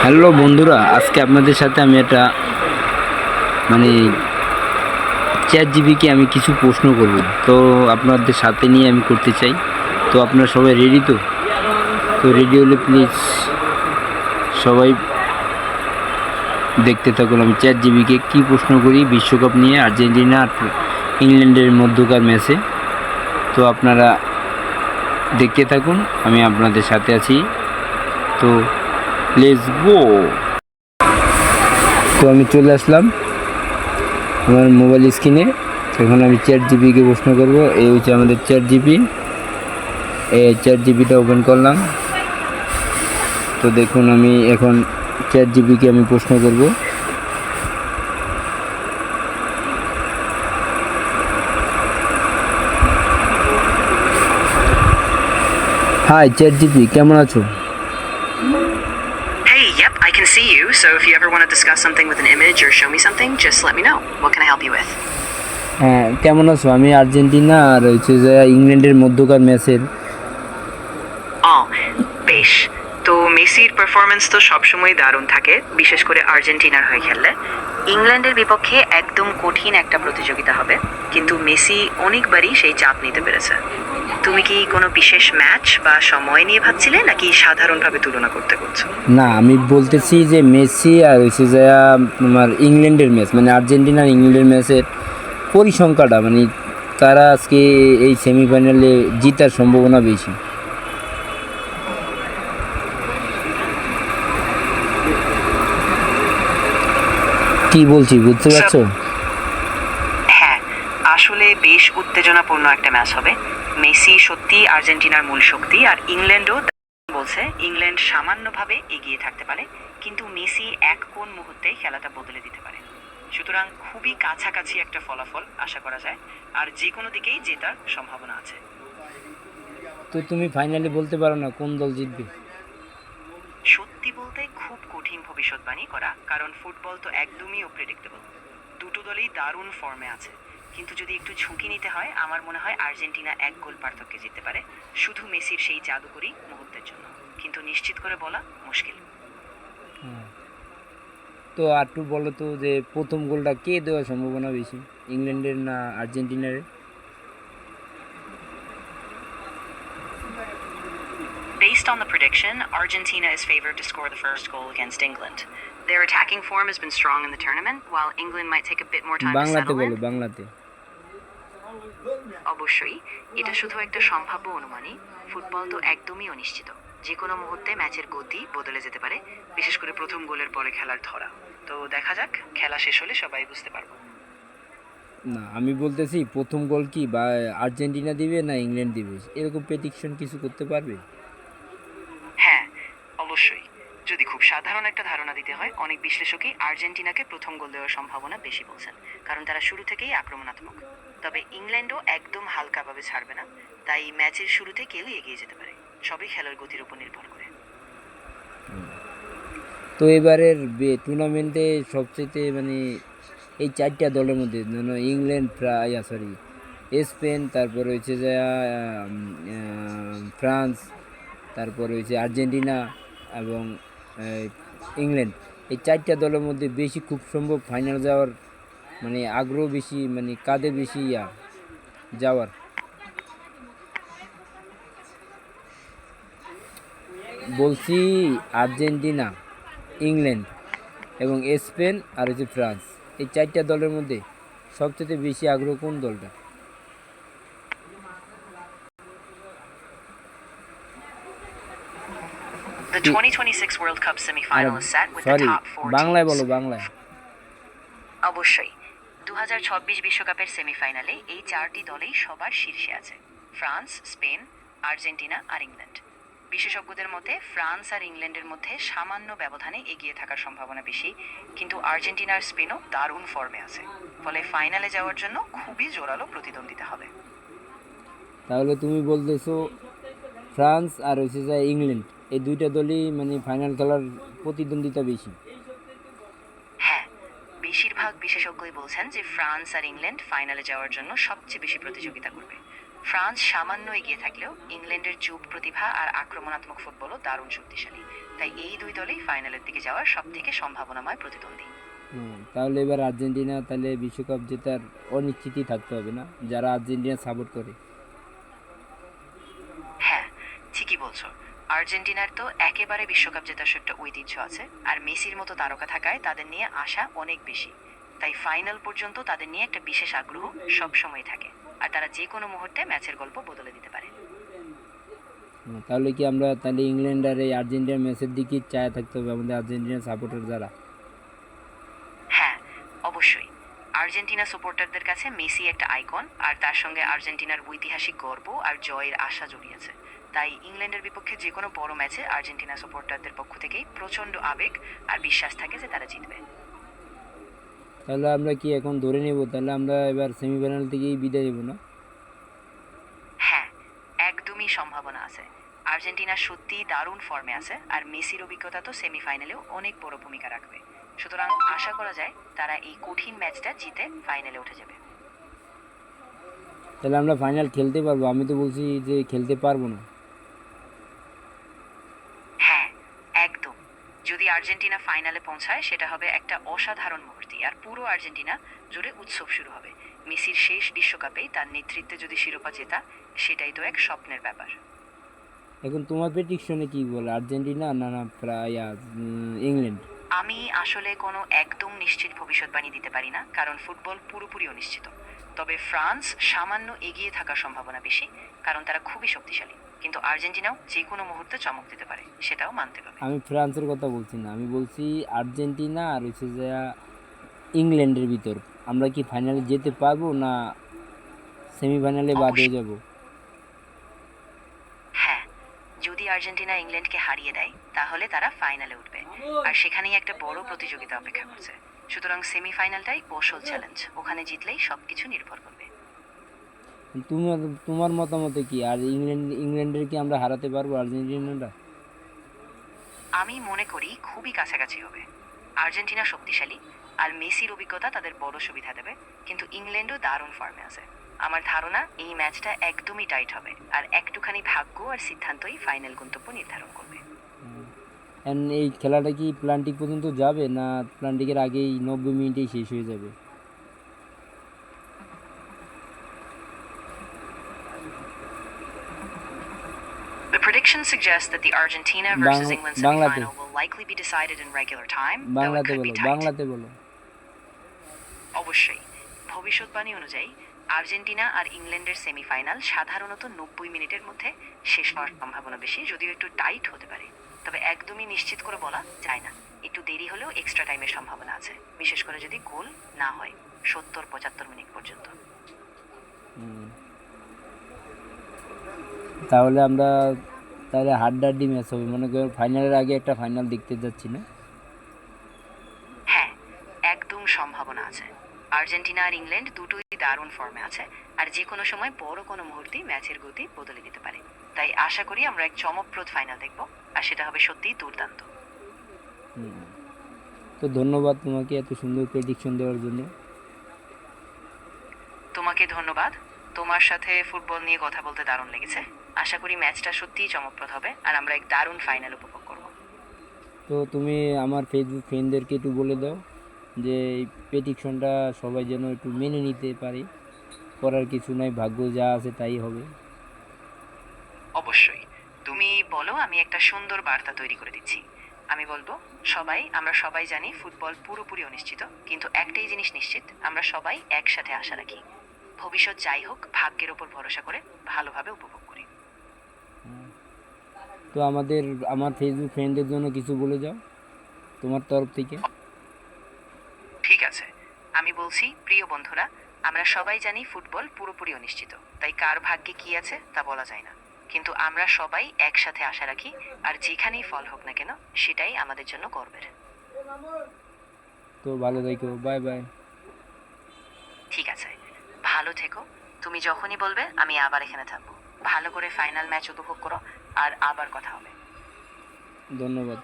Hello বন্ধুরা, আজকে আপনাদের সাথে আমি একটা মানে চ্যাট জিবিকে আমি কিছু প্রশ্ন করব। তো আপনাদের সাথে নিয়ে আমি করতে চাই। তো আপনারা সবাই রেডি? তো রেডি হলে প্লিজ সবাই দেখতে থাকুন। আমি চ্যাট জিবিকে কী প্রশ্ন করি বিশ্বকাপ নিয়ে, আর্জেন্টিনা আর ইংল্যান্ডের মধ্যকার ম্যাচে। তো আপনারা দেখতে থাকুন, আমি আপনাদের সাথে আছি। তো লেটস গো। তো আমি চলে আসলাম আমার মোবাইল স্ক্রিনে। এখন আমি চ্যাট জিবিকে প্রশ্ন করব। এই হচ্ছে আমাদের চ্যাট জিবি। এই চ্যাট জিবিটা ওপেন করলাম। তো দেখুন, আমি এখন চ্যাট জিবিকে আমি প্রশ্ন করব। হাই চ্যাট জিবি, কেমন আছো? Hey, yep, I can see you. So if you ever want to discuss something with an image or show me something, just let me know. What can I help you with? হ্যাঁ, কেমন আছো? আমি Argentina আর হচ্ছে যে ইংল্যান্ডের মধ্যকার ম্যাচের। Oh, বেশ। তো মেসির পারফরমেন্স তো সবসময় দারুণ থাকে, বিশেষ করে আর্জেন্টিনার হয়ে খেললে। ইংল্যান্ডের বিপক্ষে একদম কঠিন একটা প্রতিযোগিতা হবে, কিন্তু মেসি অনেকবারই সেই চাপ নিতে পেরেছে। তুমি কি কোনো বিশেষ ম্যাচ বা সময় নিয়ে ভাবছিলে, নাকি সাধারণভাবে তুলনা করতে করছো? না, আমি বলতেছি যে মেসি আর হচ্ছে যে তোমার ইংল্যান্ডের ম্যাচ, মানে আর্জেন্টিনা আর ইংল্যান্ডের ম্যাচের পরিসংখ্যাটা, মানে তারা আজকে এই সেমিফাইনালে জিতার সম্ভাবনা বেশি। কি বলছি বুঝতে পারছো? হ্যাঁ, আসলে বেশ উত্তেজনাপূর্ণ একটা ম্যাচ হবে। মেসি সত্যি আর্জেন্টিনার মূল শক্তি, আর ইংল্যান্ডও বলছে ইংল্যান্ড সামান্যভাবে এগিয়ে থাকতে পারে, কিন্তু মেসি এক কোন মুহূর্তে খেলাটা বদলে দিতে পারে। সুতরাং খুবই কাছাকাছি একটা ফলাফল আশা করা যায়, আর যে কোনো দিকেই জেতার সম্ভাবনা আছে। তো তুমি ফাইনালি বলতে পারো না কোন দল জিতবে? সত্যি বলতে খুব কঠিন ভবিষ্যৎবাণী করা, কারণ ফুটবল তো একদমই অপ্রেডিক্টেবল। দুটো দলই দারুণ ফর্মে আছে, কিন্তু যদি একটু ঝুঁকি নিতে হয়, আমার মনে হয় আর্জেন্টিনা এক গোল পার্থক্যে জিততে পারে, শুধু মেসির সেই জাদুকরী মুহূর্তের জন্য। কিন্তু নিশ্চিত করে বলা মুশকিল। হ্যাঁ। তো আর একটু বলো তো যে প্রথম গোলটা কে দেওয়ার সম্ভাবনা বেশি, ইংল্যান্ডের না আর্জেন্টিনার? Based on the prediction, Argentina is favored to score the first goal against England. Their attacking form has been strong in the tournament, while England might take a bit more time to বাংলাতে settle in. বলো, বাংলাতে। অবশ্যই, এটা শুধু একটা সম্ভাব্য অনুমানই। Football তো একদমই অনিশ্চিত, যে কোনো মুহূর্তে ম্যাচের গতি বদলে যেতে পারে, বিশেষ করে প্রথম গোলের পরে খেলার ধরা। তো দেখা যাক, খেলা শেষ হলে সবাই বুঝতে পারবো। না, আমি বলতেছি প্রথম গোল কি বা আর্জেন্টিনা দিবে না ইংল্যান্ড দিবে, এরকম প্রেডিকশন কিছু করতে পারবে? হ্যাঁ, অবশ্যই। যদি খুব সাধারণ একটা ধারণা দিতে হয়, অনেক বিশ্লেষকই আর্জেন্টিনাকে প্রথম গোল দেওয়ার সম্ভাবনা বেশি বলছেন, কারণ তারা শুরু থেকেই আক্রমণাত্মক। তবে ইংল্যান্ডও একদম হালকাভাবে ছাড়বে না, তাই ম্যাচের শুরুতে কেউ এগিয়ে যেতে পারে। সবই খেলার গতির উপর নির্ভর করে। তো এবারের টুর্নামেন্টে সবচেয়ে মানে এই চারটা দলের মধ্যে ইংল্যান্ড, সরি স্পেন, তারপর হচ্ছে যে ফ্রান্স, তারপর হচ্ছে আর্জেন্টিনা এবং ইংল্যান্ড, এই চারটা দলের মধ্যে বেশি খুব সম্ভব ফাইনাল যাওয়ার মানে আগ্রহ বেশি, মানে কাদের বেশি যাওয়ার? বলছি আর্জেন্টিনা, ইংল্যান্ড এবং স্পেন আর হচ্ছে ফ্রান্স, এই চারটা দলের মধ্যে সবচেয়ে বেশি আগ্রহ কোন দলটা? The 2026 World Cup semi-final is set with the sorry, top 4 বাংলায় teams. বলো, বাংলায়। অবশ্যই, 2026 বিশ্বকাপের সেমিফাইনালে এই চারটি দলেই সবার শীর্ষে আছে: ফ্রান্স, স্পেন, আর্জেন্টিনা আর ইংল্যান্ড। বিশেষজ্ঞদের মতে ফ্রান্স আর ইংল্যান্ডের মধ্যে সামান্য ব্যবধানে এগিয়ে থাকার সম্ভাবনা বেশি, কিন্তু আর্জেন্টিনা আর স্পেনও দারুণ ফর্মে আছে। ফলে ফাইনালে যাওয়ার জন্য খুবই জোরালো প্রতিদ্বন্দ্বিতা হবে। তাহলে তুমি বলতেছো ফ্রান্স আর হচ্ছে যে ইংল্যান্ড, এই দুইটা দলই মানে ফাইনাল খেলার প্রতিদ্বন্দ্বিতা বেশি? হ্যাঁ, বেশিরভাগ বিশেষজ্ঞই বলছেন যে ফ্রান্স আর ইংল্যান্ড ফাইনালে যাওয়ার জন্য সবচেয়ে বেশি প্রতিযোগিতা করবে। ফ্রান্স সামান্য এগিয়ে থাকলেও ইংল্যান্ডের যুব প্রতিভা আর আক্রমণাত্মক ফুটবলও দারুণ শক্তিশালী। তাই এই দুই দলেই ফাইনালের দিকে যাওয়ার সবথেকে সম্ভাবনাময় প্রতিদ্বন্দ্বী। তাহলে এবার আর্জেন্টিনা তাহলে বিশ্বকাপ জেতার অনিশ্চিতই থাকতে হবে না, যারা আর্জেন্টিনা সাপোর্ট করে। হ্যাঁ, ঠিকই বলছো। আর্জেন্টিনার তো একেবারে বিশ্বকাপ জেতার একটা ঐতিহ্য আছে, আর মেসির মতো তারকা থাকায় তাদের নিয়ে আশা অনেক বেশি। তাই ফাইনাল পর্যন্ত তাদের নিয়ে একটা বিশেষ আগ্রহ সবসময় থাকে, আর তারা যে কোনো মুহূর্তে ম্যাচের গল্প বদলে দিতে পারে। তাহলে কি আমরা তাহলে ইংল্যান্ড আর এই আর্জেন্টিনার ম্যাচের দিকে চায় থাকতে হবে আমাদের আর্জেন্টিনার সাপোর্টার যারা? হ্যাঁ, অবশ্যই। আর্জেন্টিনা সাপোর্টারদের কাছে মেসি একটা আইকন, আর তার সঙ্গে আর্জেন্টিনার ঐতিহাসিক গর্ব আর জয়ের আশা জড়িয়ে আছে। তাই ইংল্যান্ডের বিপক্ষে যে কোনো বড় ম্যাচে আর্জেন্টিনা সাপোর্টারদের পক্ষ থেকেই প্রচণ্ড আবেগ আর বিশ্বাস থাকে যে তারা জিতবে। তাহলে আমরা কি এখন ধরে নেব তাহলে আমরা এবার সেমিফাইনাল থেকেই বিদায় নেব না? হ্যাঁ, একদমই সম্ভাবনা আছে। আর্জেন্টিনা সত্যিই দারুণ ফর্মে আছে, আর মেসির অভিজ্ঞতা তো সেমিফাইনালেও অনেক বড় ভূমিকা রাখবে। সুতরাং আশা করা যায় তারা এই কঠিন ম্যাচটা জিতে ফাইনালে উঠে যাবে। তাহলে আমরা ফাইনাল খেলতে পারবো? আমি তো বলছি যে খেলতে পারবো না। হ্যাঁ, একদম। যদি আর্জেন্টিনা ফাইনালে পৌঁছায় সেটা হবে একটা অসাধারণ মুহূর্তি, আর পুরো আর্জেন্টিনা জুড়ে উৎসব শুরু হবে। মেসির শেষ বিশ্বকাপেই তার নেতৃত্বে যদি শিরোপা জেতা, সেটাই তো এক স্বপ্নের ব্যাপার। এখন তোমার প্রেডিকশনে কি বলে, আর্জেন্টিনা না না প্রায় ইংল্যান্ড? আমি আসলে কোনো একদম নিশ্চিত ভবিষ্যৎবাণী দিতে পারি না, কারণ ফুটবল পুরোপুরি অনিশ্চিত। তবে ফ্রান্স সামান্য এগিয়ে থাকার সম্ভাবনা বেশি, কারণ তারা খুবই শক্তিশালী। কিন্তু আর্জেন্টিনাও যে কোনো মুহূর্তে চমক দিতে পারে, সেটাও মানতে হবে। আমি ফ্রান্সের কথা বলছি না, আমি বলছি আর্জেন্টিনা আর হচ্ছে যে ইংল্যান্ডের ভিতর আমরা কি ফাইনালে যেতে পারবো না সেমিফাইনালে বাদ হয়ে যাব? হ্যাঁ, যদি আর্জেন্টিনা ইংল্যান্ডকে হারিয়ে দেয় তাহলে তারা ফাইনালে উঠবে, আর সেখানেই একটা বড় প্রতিযোগিতা অপেক্ষা করছে। সুতরাং সেমিফাইনালটাই আসল চ্যালেঞ্জ, ওখানে জিতলেই সবকিছু নির্ভর করবে। তোমার তোমার মতামতে কি, আর ইংল্যান্ডের কি আমরা হারাতে পারবো আর্জেন্টিনাটা? আমি মনে করি খুবই কাছাকাছি হবে। আর্জেন্টিনা শক্তিশালী, আর মেসির অভিজ্ঞতা তাদের বড় সুবিধা দেবে, কিন্তু ইংল্যান্ডও দারুণ ফর্মে আছে। আমার ধারণা এই ম্যাচটা একদমই টাইট হবে, আর একটুখানি ভাগ্য আর সিদ্ধান্তই ফাইনাল গন্তব্য নির্ধারণ করবে। এই খেলাটা কি প্লান্টিক পর্যন্ত যাবে না প্লান্টিকের আগেই 90 মিনিটেই শেষ হয়ে যাবে? The prediction suggests that the Argentina versus England বাংলাতে semifinal will likely be decided in regular time, though it বাংলাতে could বলো, be tight. বাংলাতে বলো। অবশ্যই। ভবিষ্যৎবাণী অনুযায়ী আর্জেন্টিনা আর ইংল্যান্ডের সেমিফাইনাল সাধারণত 90 মিনিটের মধ্যে শেষ হওয়ার সম্ভাবনা বেশি, যদিও একটু টাইট হতে পারে। তবে একদমই নিশ্চিত করে বলা যায় না। একটু দেরি হলেও এক্সট্রা টাইমের সম্ভাবনা আছে, বিশেষ করে যদি গোল না হয় 70-75 মিনিট পর্যন্ত। হুম। তাহলে আমরা তাহলে হাড্ডাহাড্ডি ম্যাচ হবে, মনে করো ফাইনালের আগে একটা ফাইনাল দেখতে যাচ্ছি না? হ্যাঁ, একদম সম্ভাবনা আছে। আর্জেন্টিনা আর ইংল্যান্ড দুটোই দারুণ ফর্মে আছে, আর যে কোনো সময় বড় কোনো মুহূর্তে ম্যাচের গতি বদলে দিতে পারে। তাই আশা করি আমরা এক চমকপ্রদ ফাইনাল দেখব, আর সেটা হবে সত্যিই দুর্দান্ত। হুম। তো ধন্যবাদ তোমাকে এত সুন্দর প্রেডিকশন দেওয়ার জন্য। তোমাকে ধন্যবাদ। তোমার সাথে ফুটবল নিয়ে কথা বলতে দারুণ লেগেছে। আশা করি ম্যাচটা সত্যিই চমকপ্রদ হবে, আর আমরা এক দারুণ ফাইনাল উপভোগ করব। তো তুমি আমার ফেসবুক ফ্রেন্ডদেরকে একটু বলে দাও যে এই প্রেডিকশনটা সবাই যেন একটু মেনে নিতে পারে, করার কিছু নাই, ভাগ্য যা আছে তাই হবে। অবশ্যই। তুমি বলো, আমি একটা সুন্দর বার্তা তৈরি করে দিচ্ছি। আমি বলবো, আমরা সবাই জানি ফুটবল পুরোপুরি অনিশ্চিত, কিন্তু একটাই জিনিস নিশ্চিত, আমরা সবাই একসাথে আশা রাখি। ভবিষ্যৎ যাই হোক, ভাগ্যের ওপর ভরসা করে ভালোভাবে উপভোগ করি। তো আমার ফেসবুক ফ্রেন্ডদের জন্য কিছু বলে যাও তোমার তরফ থেকে। ঠিক আছে, আমি বলছি, প্রিয় বন্ধুরা, আমরা সবাই জানি ফুটবল পুরোপুরি অনিশ্চিত, তাই কার ভাগ্যে কি আছে তা বলা যায় না। কিন্তু আমরা সবাই একসাথে আশা রাখি, আর যেখানেই ফল হোক না কেন, সেটাই আমাদের জন্য গর্বের। তো ভালো থেকো, বাই বাই। ঠিক আছে, ভালো থেকো। তুমি যখনই বলবে আমি আবার এখানে থাকবো। ভালো করে ফাইনাল ম্যাচ উপভোগ করো, আর আবার কথা হবে। ধন্যবাদ।